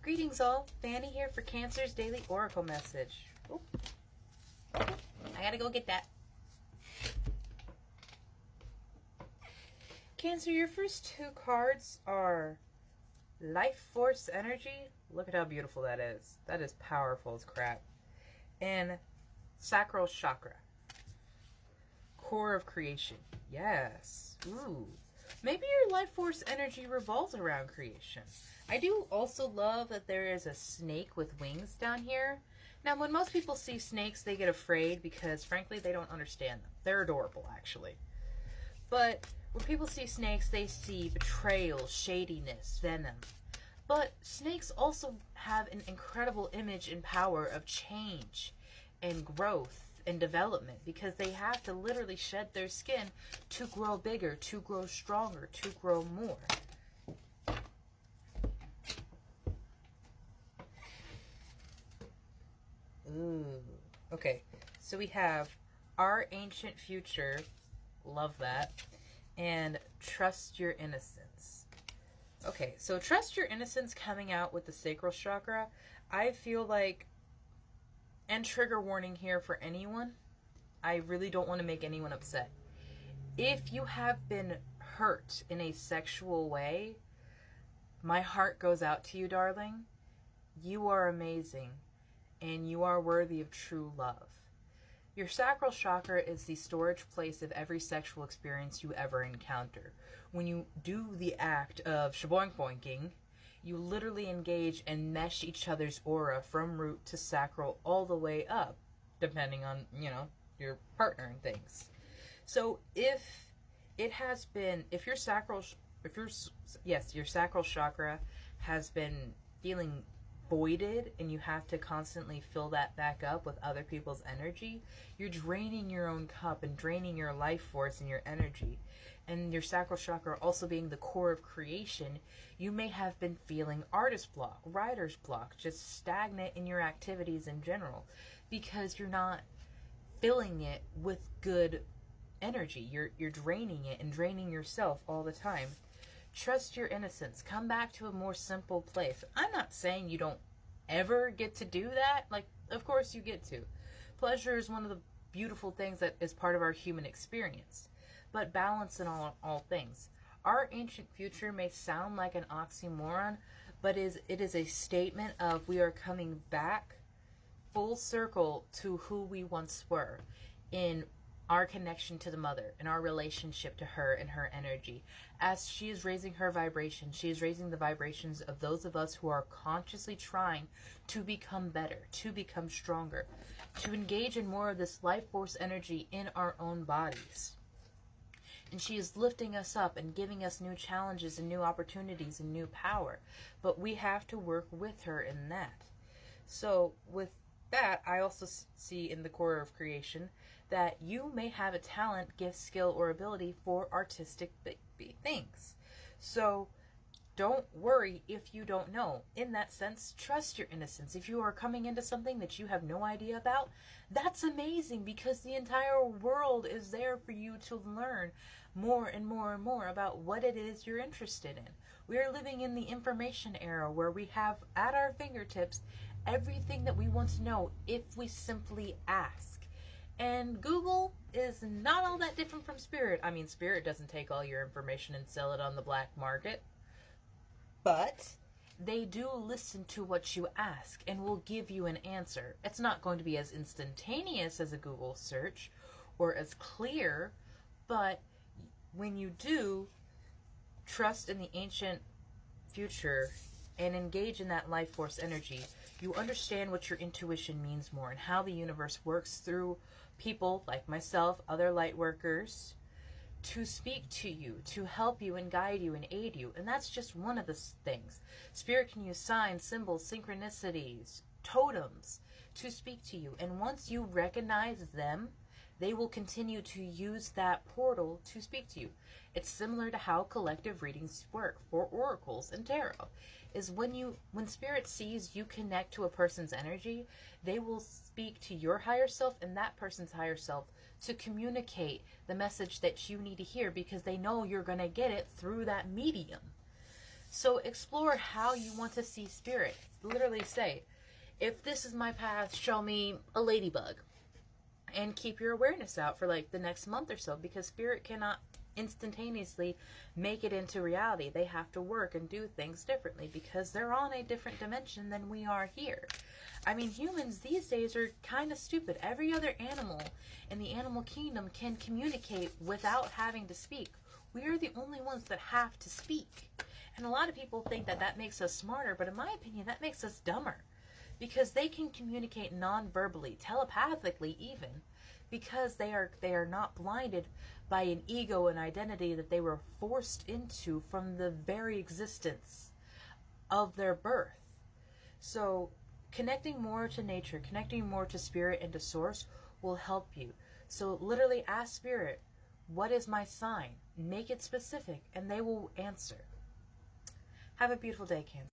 Greetings all, Fanny here for Cancer's Daily Oracle Message. Oop. I gotta go get that. Cancer, your first two cards are Life Force Energy. Look at how beautiful that is. That is powerful as crap. And Sacral Chakra. Core of Creation. Yes. Ooh. Maybe your life force energy revolves around creation. I do also love that there is a snake with wings down here. Now, when most people see snakes, they get afraid because, frankly, they don't understand them. They're adorable, actually. But when people see snakes, they see betrayal, shadiness, venom. But snakes also have an incredible image and power of change and growth and development, because they have to literally shed their skin to grow bigger, to grow stronger, to grow more. Ooh. Okay, so we have Our Ancient Future, love that, and Trust Your Innocence. Okay, so Trust Your Innocence coming out with the Sacral Chakra, I feel like, and trigger warning here for anyone, I really don't want to make anyone upset. If you have been hurt in a sexual way, my heart goes out to you, darling. You are amazing, and you are worthy of true love. Your sacral chakra is the storage place of every sexual experience you ever encounter. When you do the act of shaboink-boinking, you literally engage and mesh each other's aura from root to sacral all the way up, depending on, your partner and things. So if your sacral chakra has been feeling voided and you have to constantly fill that back up with other people's energy, you're draining your own cup and draining your life force and your energy. And your sacral chakra also being the core of creation, you may have been feeling artist block, writer's block, just stagnant in your activities in general, because you're not filling it with good energy. You're draining it and draining yourself all the time. Trust your innocence. Come back to a more simple place. I'm not saying you don't ever get to do that. Like, of course you get to. Pleasure is one of the beautiful things that is part of our human experience. But balance in all things. Our ancient future may sound like an oxymoron, but it is a statement of we are coming back full circle to who we once were in our connection to the mother and our relationship to her and her energy. As she is raising her vibration, she is raising the vibrations of those of us who are consciously trying to become better, to become stronger, to engage in more of this life force energy in our own bodies. And she is lifting us up and giving us new challenges and new opportunities and new power. But we have to work with her in that. So with that, I also see in the core of creation that you may have a talent, gift, skill, or ability for artistic things. So don't worry if you don't know. In that sense, trust your innocence. If you are coming into something that you have no idea about, that's amazing, because the entire world is there for you to learn more and more and more about what it is you're interested in. We are living in the information era where we have at our fingertips everything that we want to know if we simply ask. And Google is not all that different from Spirit. I mean, Spirit doesn't take all your information and sell it on the black market. But they do listen to what you ask and will give you an answer. It's not going to be as instantaneous as a Google search or as clear, but when you do trust in the ancient future and engage in that life force energy, you understand what your intuition means more and how the universe works through people like myself, other light workers, to speak to you, to help you and guide you and aid you. And that's just one of the things. Spirit can use signs, symbols, synchronicities, totems to speak to you. And once you recognize them, they will continue to use that portal to speak to you. It's similar to how collective readings work for oracles and tarot. Is when Spirit sees you connect to a person's energy, they will speak to your higher self and that person's higher self to communicate the message that you need to hear, because they know you're going to get it through that medium. So explore how you want to see spirit. Literally say, if this is my path, show me a ladybug. And keep your awareness out for like the next month or so, because spirit cannot instantaneously make it into reality. They have to work and do things differently because they're on a different dimension than we are here. I mean, humans these days are kind of stupid. Every other animal in the animal kingdom can communicate without having to speak. We are the only ones that have to speak. And a lot of people think that that makes us smarter, but in my opinion, that makes us dumber. Because they can communicate non-verbally, telepathically even, because they are not blinded by an ego and identity that they were forced into from the very existence of their birth. So connecting more to nature, connecting more to spirit and to source will help you. So literally ask spirit, what is my sign? Make it specific and they will answer. Have a beautiful day, Cancer.